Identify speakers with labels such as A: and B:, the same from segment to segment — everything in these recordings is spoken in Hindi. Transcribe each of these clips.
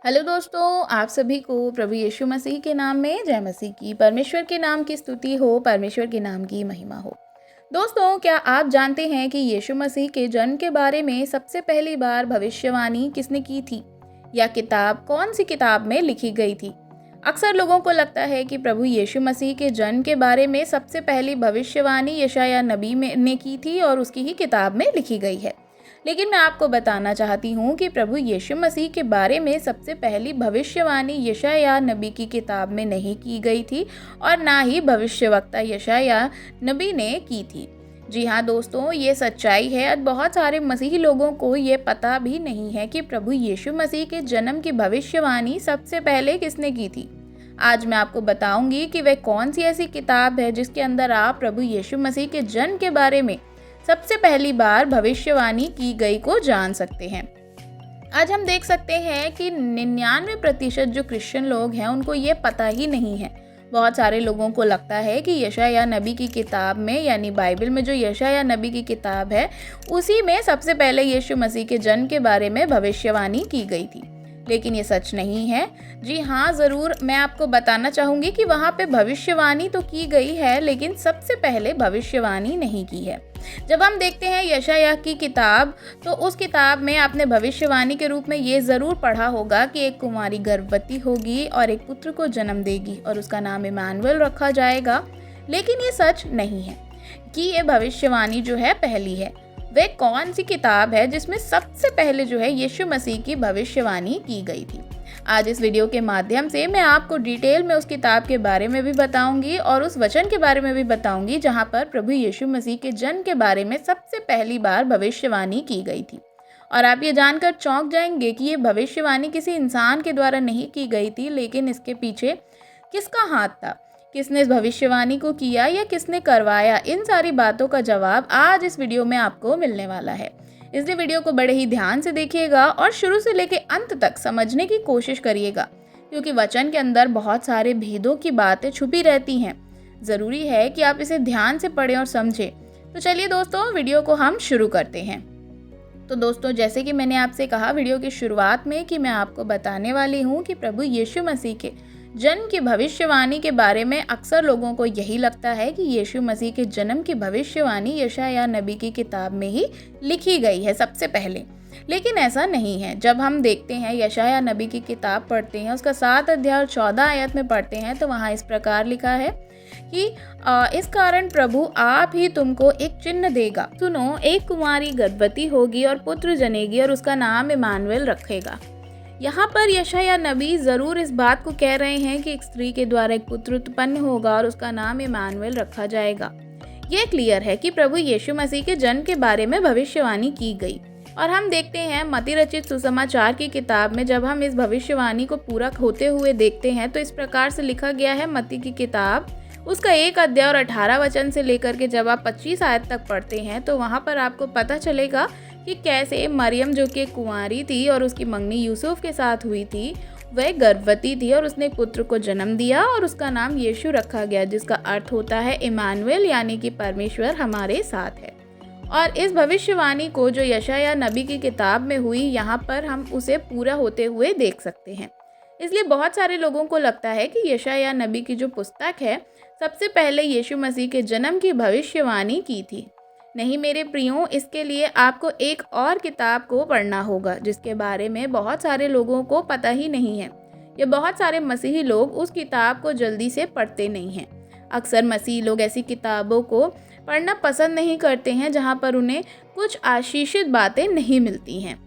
A: हेलो दोस्तों, आप सभी को प्रभु यीशु मसीह के नाम में जय मसीह की। परमेश्वर के नाम की स्तुति हो, परमेश्वर के नाम की महिमा हो। दोस्तों, क्या आप जानते हैं कि यीशु मसीह के जन्म के बारे में सबसे पहली बार भविष्यवाणी किसने की थी? यह किताब कौन सी किताब में लिखी गई थी? अक्सर लोगों को लगता है कि प्रभु यीशु मसीह के जन्म के बारे में सबसे पहली भविष्यवाणी यशायाह नबी ने की थी और उसकी ही किताब में लिखी गई है। लेकिन मैं आपको बताना चाहती हूँ कि प्रभु यीशु मसीह के बारे में सबसे पहली भविष्यवाणी यशायाह नबी की किताब में नहीं की गई थी और ना ही भविष्यवक्ता यशायाह नबी ने की थी। जी हाँ दोस्तों, ये सच्चाई है और बहुत सारे मसीही लोगों को ये पता भी नहीं है कि प्रभु यीशु मसीह के जन्म की भविष्यवाणी सबसे पहले किसने की थी। आज मैं आपको बताऊंगी कि वह कौन सी ऐसी किताब है जिसके अंदर आप प्रभु यीशु मसीह के जन्म के बारे में सबसे पहली बार भविष्यवाणी की गई को जान सकते हैं। आज हम देख सकते हैं कि 99% जो क्रिश्चियन लोग हैं उनको ये पता ही नहीं है। बहुत सारे लोगों को लगता है कि यशायाह नबी की किताब में यानी बाइबल में जो यशायाह नबी की किताब है उसी में सबसे पहले यीशु मसीह के जन्म के बारे में भविष्यवाणी की गई थी, लेकिन ये सच नहीं है। जी हाँ, ज़रूर मैं आपको बताना चाहूँगी कि वहाँ पे भविष्यवाणी तो की गई है लेकिन सबसे पहले भविष्यवाणी नहीं की है। जब हम देखते हैं यशायाह की किताब तो उस किताब में आपने भविष्यवाणी के रूप में ये ज़रूर पढ़ा होगा कि एक कुमारी गर्भवती होगी और एक पुत्र को जन्म देगी और उसका नाम इमानुएल रखा जाएगा। लेकिन ये सच नहीं है कि ये भविष्यवाणी जो है पहली है। वह कौन सी किताब है जिसमें सबसे पहले जो है यीशु मसीह की भविष्यवाणी की गई थी? आज इस वीडियो के माध्यम से मैं आपको डिटेल में उस किताब के बारे में भी बताऊंगी और उस वचन के बारे में भी बताऊंगी जहां पर प्रभु यीशु मसीह के जन्म के बारे में सबसे पहली बार भविष्यवाणी की गई थी। और आप ये जानकर चौंक जाएंगे कि ये भविष्यवाणी किसी इंसान के द्वारा नहीं की गई थी, लेकिन इसके पीछे किसका हाथ था, किसने इस भविष्यवाणी को किया या किसने करवाया, इन सारी बातों का जवाब आज इस वीडियो में आपको मिलने वाला है। इसलिए वीडियो को बड़े ही ध्यान से देखिएगा और शुरू से लेकर अंत तक समझने की कोशिश करिएगा, क्योंकि वचन के अंदर बहुत सारे भेदों की बातें छुपी रहती हैं। ज़रूरी है कि आप इसे ध्यान से पढ़ें और समझें। तो चलिए दोस्तों, वीडियो को हम शुरू करते हैं। तो दोस्तों, जैसे कि मैंने आपसे कहा वीडियो की शुरुआत में कि मैं आपको बताने वाली हूँ कि प्रभु यीशु मसीह के जन्म की भविष्यवाणी के बारे में अक्सर लोगों को यही लगता है कि यीशु मसीह के जन्म की भविष्यवाणी यशायाह नबी की किताब में ही लिखी गई है सबसे पहले, लेकिन ऐसा नहीं है। जब हम देखते हैं यशायाह नबी की किताब पढ़ते हैं, उसका 7 अध्याय और 14 आयत में पढ़ते हैं तो वहाँ इस प्रकार लिखा है कि इस कारण प्रभु आप ही तुमको एक चिन्ह देगा। सुनो, एक कुमारी गर्भवती होगी और पुत्र जनेगी और उसका नाम इमानुएल रखेगा। यहाँ पर यशायाह नबी ज़रूर इस बात को कह रहे हैं कि एक स्त्री के द्वारा एक पुत्र उत्पन्न होगा और उसका नाम इमानुएल रखा जाएगा। ये क्लियर है कि प्रभु यीशु मसीह के जन्म के बारे में भविष्यवाणी की गई। और हम देखते हैं मत्ती रचित सुसमाचार की किताब में जब हम इस भविष्यवाणी को पूरा होते हुए देखते हैं तो इस प्रकार से लिखा गया है। मत्ती की किताब उसका 1 अध्याय और 18 वचन से लेकर के जब आप 25 आयत तक पढ़ते हैं तो वहाँ पर आपको पता चलेगा कि कैसे मरियम जो कि कुंवारी थी और उसकी मंगनी यूसुफ के साथ हुई थी, वह गर्भवती थी और उसने एक पुत्र को जन्म दिया और उसका नाम यीशु रखा गया, जिसका अर्थ होता है इमानुएल, यानी कि परमेश्वर हमारे साथ है। और इस भविष्यवाणी को जो यशायाह नबी की किताब में हुई, यहाँ पर हम उसे पूरा होते हुए देख सकते हैं। इसलिए बहुत सारे लोगों को लगता है कि यशायाह नबी की जो पुस्तक है सबसे पहले यीशु मसीह के जन्म की भविष्यवाणी की थी। नहीं मेरे प्रियो, इसके लिए आपको एक और किताब को पढ़ना होगा जिसके बारे में बहुत सारे लोगों को पता ही नहीं है। ये बहुत सारे मसीही लोग उस किताब को जल्दी से पढ़ते नहीं हैं। अक्सर मसीही लोग ऐसी किताबों को पढ़ना पसंद नहीं करते हैं जहाँ पर उन्हें कुछ आशीषित बातें नहीं मिलती हैं।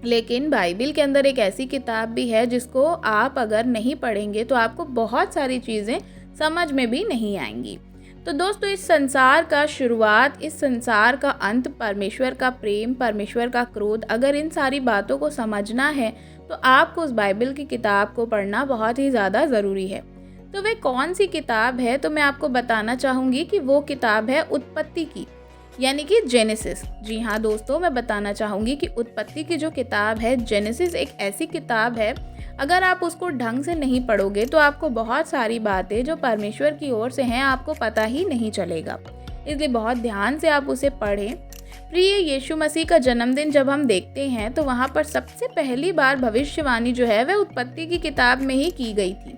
A: लेकिन बाइबल के अंदर एक ऐसी किताब भी है जिसको आप अगर नहीं पढ़ेंगे तो आपको बहुत सारी चीज़ें समझ में भी नहीं आएंगी। तो दोस्तों, इस संसार का शुरुआत, इस संसार का अंत, परमेश्वर का प्रेम, परमेश्वर का क्रोध, अगर इन सारी बातों को समझना है तो आपको उस बाइबल की किताब को पढ़ना बहुत ही ज़्यादा ज़रूरी है। तो वह कौन सी किताब है? तो मैं आपको बताना चाहूँगी कि वो किताब है उत्पत्ति की, यानी कि जेनेसिस। जी हाँ दोस्तों, मैं बताना चाहूँगी कि उत्पत्ति की जो किताब है जेनेसिस एक ऐसी किताब है, अगर आप उसको ढंग से नहीं पढ़ोगे तो आपको बहुत सारी बातें जो परमेश्वर की ओर से हैं आपको पता ही नहीं चलेगा। इसलिए बहुत ध्यान से आप उसे पढ़ें। प्रिय यीशु मसीह का जन्मदिन जब हम देखते हैं तो वहाँ पर सबसे पहली बार भविष्यवाणी जो है वह उत्पत्ति की किताब में ही की गई थी।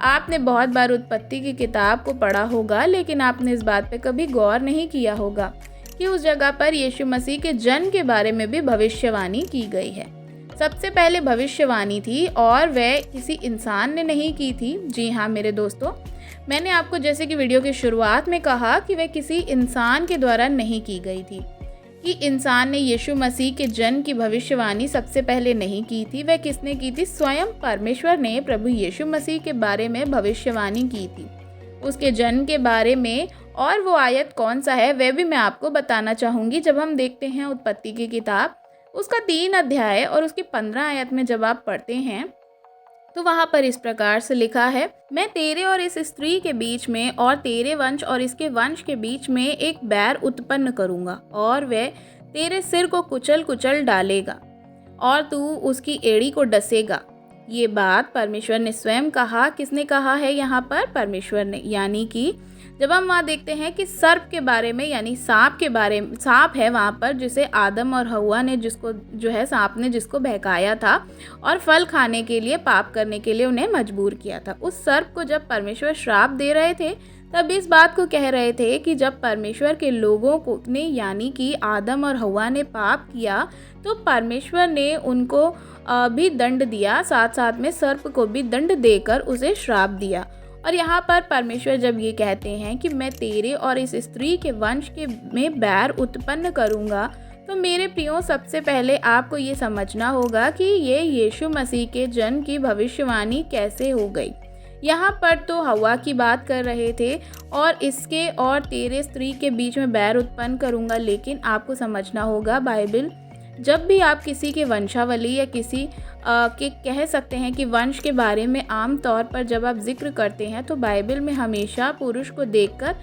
A: आपने बहुत बार उत्पत्ति की किताब को पढ़ा होगा, लेकिन आपने इस बात पे कभी गौर नहीं किया होगा कि उस जगह पर यीशु मसीह के जन्म के बारे में भी भविष्यवाणी की गई है। सबसे पहले भविष्यवाणी थी और वह किसी इंसान ने नहीं की थी। जी हाँ मेरे दोस्तों, मैंने आपको जैसे कि वीडियो की शुरुआत में कहा कि वह किसी इंसान के द्वारा नहीं की गई थी, कि इंसान ने यीशु मसीह के जन्म की भविष्यवाणी सबसे पहले नहीं की थी। वह किसने की थी? स्वयं परमेश्वर ने प्रभु यीशु मसीह के बारे में भविष्यवाणी की थी, उसके जन्म के बारे में। और वो आयत कौन सा है वह भी मैं आपको बताना चाहूँगी। जब हम देखते हैं उत्पत्ति की किताब, उसका 3 अध्याय और उसकी 15 आयत में जब आप पढ़ते हैं तो वहाँ पर इस प्रकार से लिखा है, मैं तेरे और इस स्त्री के बीच में और तेरे वंश और इसके वंश के बीच में एक बैर उत्पन्न करूँगा और वह तेरे सिर को कुचल कुचल डालेगा और तू उसकी एड़ी को डसेगा। ये बात परमेश्वर ने स्वयं कहा। किसने कहा है यहाँ पर? परमेश्वर ने। यानी कि जब हम वहाँ देखते हैं कि सर्प के बारे में, यानी सांप के बारे में, सांप है वहाँ पर जिसे आदम और हव्वा ने, जिसको जो है सांप ने जिसको बहकाया था और फल खाने के लिए, पाप करने के लिए उन्हें मजबूर किया था। उस सर्प को जब परमेश्वर श्राप दे रहे थे तब इस बात को कह रहे थे कि जब परमेश्वर के लोगों को ने, यानी कि आदम और हव्वा ने पाप किया तो परमेश्वर ने उनको भी दंड दिया, साथ साथ में सर्प को भी दंड देकर उसे श्राप दिया। और यहाँ पर परमेश्वर जब ये कहते हैं कि मैं तेरे और इस स्त्री के वंश के में बैर उत्पन्न करूँगा, तो मेरे प्रियो सबसे पहले आपको ये समझना होगा कि ये यीशु मसीह के जन्म की भविष्यवाणी कैसे हो गई। यहाँ पर तो हव्वा की बात कर रहे थे और इसके और तेरे स्त्री के बीच में बैर उत्पन्न करूँगा, लेकिन आपको समझना होगा बाइबल जब भी आप किसी के वंशावली या किसी के कह सकते हैं कि वंश के बारे में आम तौर पर जब आप जिक्र करते हैं तो बाइबल में हमेशा पुरुष को देखकर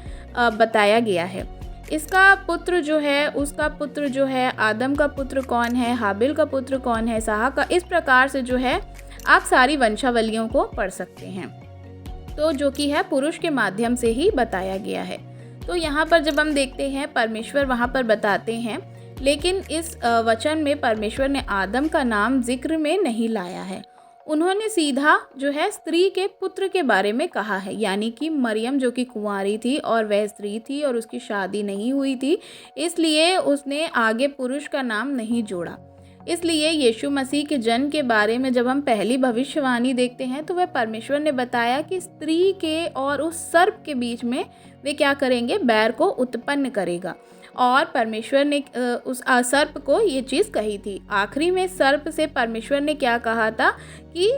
A: बताया गया है। इसका पुत्र जो है, उसका पुत्र जो है, आदम का पुत्र कौन है, हाबिल का पुत्र कौन है, साहा का, इस प्रकार से जो है आप सारी वंशावलियों को पढ़ सकते हैं, तो जो कि है पुरुष के माध्यम से ही बताया गया है। तो यहाँ पर जब हम देखते हैं परमेश्वर वहाँ पर बताते हैं, लेकिन इस वचन में परमेश्वर ने आदम का नाम जिक्र में नहीं लाया है। उन्होंने सीधा जो है स्त्री के पुत्र के बारे में कहा है, यानी कि मरियम जो कि कुंवारी थी और वह स्त्री थी और उसकी शादी नहीं हुई थी, इसलिए उसने आगे पुरुष का नाम नहीं जोड़ा। इसलिए यीशु मसीह के जन्म के बारे में जब हम पहली भविष्यवाणी देखते हैं तो वह परमेश्वर ने बताया कि स्त्री के और उस सर्प के बीच में वे क्या करेंगे? बैर को उत्पन्न करेगा। और परमेश्वर ने उस सर्प को ये चीज़ कही थी। आखिरी में सर्प से परमेश्वर ने क्या कहा था कि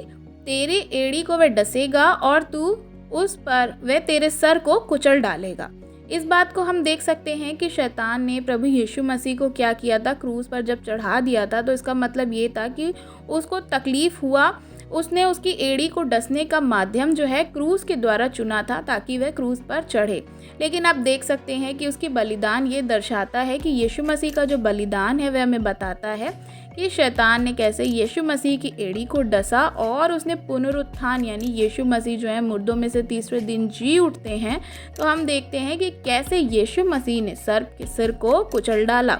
A: तेरे एड़ी को वह डसेगा और तू उस पर वह तेरे सर को कुचल डालेगा। इस बात को हम देख सकते हैं कि शैतान ने प्रभु यीशु मसीह को क्या किया था? क्रूस पर जब चढ़ा दिया था तो इसका मतलब ये था कि उसको तकलीफ़ हुआ, उसने उसकी एड़ी को डसने का माध्यम जो है क्रूस के द्वारा चुना था ताकि वह क्रूस पर चढ़े। लेकिन आप देख सकते हैं कि उसकी बलिदान ये दर्शाता है कि यीशु मसीह का जो बलिदान है वह हमें बताता है कि शैतान ने कैसे यीशु मसीह की एड़ी को डसा और उसने पुनरुत्थान, यानी यीशु मसीह जो है मुर्दों में से तीसरे दिन जी उठते हैं, तो हम देखते हैं कि कैसे यीशु मसीह ने सर्प के सिर को कुचल डाला,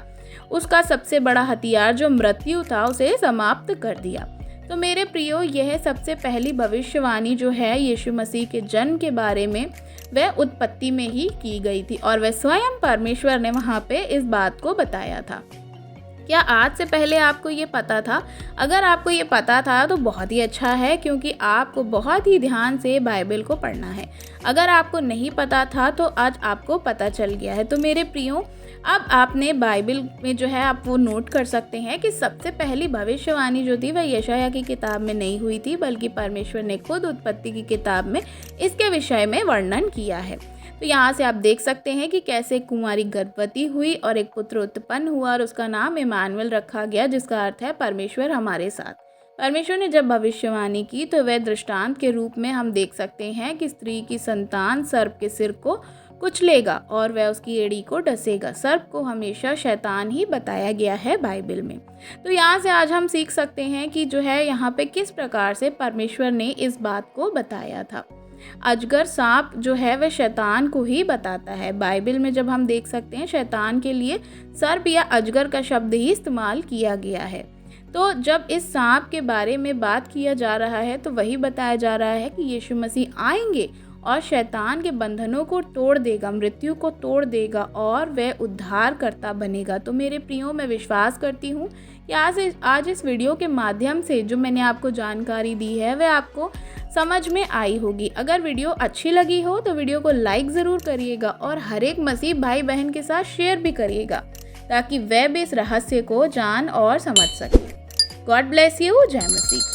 A: उसका सबसे बड़ा हथियार जो मृत्यु था उसे समाप्त कर दिया। तो मेरे प्रियो, यह सबसे पहली भविष्यवाणी जो है यीशु मसीह के जन्म के बारे में वह उत्पत्ति में ही की गई थी और वह स्वयं परमेश्वर ने वहाँ पे इस बात को बताया था। क्या आज से पहले आपको ये पता था? अगर आपको ये पता था तो बहुत ही अच्छा है, क्योंकि आपको बहुत ही ध्यान से बाइबल को पढ़ना है। अगर आपको नहीं पता था तो आज आपको पता चल गया है। तो मेरे प्रियो, अब आपने बाइबल में जो है आप वो नोट कर सकते हैं कि सबसे पहली भविष्यवाणी जो थी वह यशायाह की किताब में नहीं हुई थी, बल्कि परमेश्वर ने खुद उत्पत्ति की किताब में इसके विषय में वर्णन किया है। तो यहाँ से आप देख सकते हैं कि कैसे कुंवारी गर्भवती हुई और एक पुत्र उत्पन्न हुआ और उसका नाम इमानुएल रखा गया, जिसका अर्थ है परमेश्वर हमारे साथ। परमेश्वर ने जब भविष्यवाणी की तो वह दृष्टांत के रूप में हम देख सकते हैं कि स्त्री की संतान सर्प के सिर को कुचलेगा और वह उसकी एड़ी को डसेगा। सर्प को हमेशा शैतान ही बताया गया है बाइबल में। तो यहाँ से आज हम सीख सकते हैं कि जो है यहाँ पे किस प्रकार से परमेश्वर ने इस बात को बताया था। अजगर सांप जो है वह शैतान को ही बताता है। बाइबल में जब हम देख सकते हैं शैतान के लिए सर्प या अजगर का शब्द ही इस्तेमाल किया गया है। तो जब इस सांप के बारे में बात किया जा रहा है तो वही बताया जा रहा है कि यीशु मसीह आएंगे और शैतान के बंधनों को तोड़ देगा, मृत्यु को तोड़ देगा और वह उद्धारकर्ता बनेगा। तो मेरे प्रियो, मैं विश्वास करती हूँ कि आज इस वीडियो के माध्यम से जो मैंने आपको जानकारी दी है वह आपको समझ में आई होगी। अगर वीडियो अच्छी लगी हो तो वीडियो को लाइक ज़रूर करिएगा और हर एक मसीह भाई बहन के साथ शेयर भी करिएगा ताकि वह भी इस रहस्य को जान और समझ सके। God bless you. जय मसीह।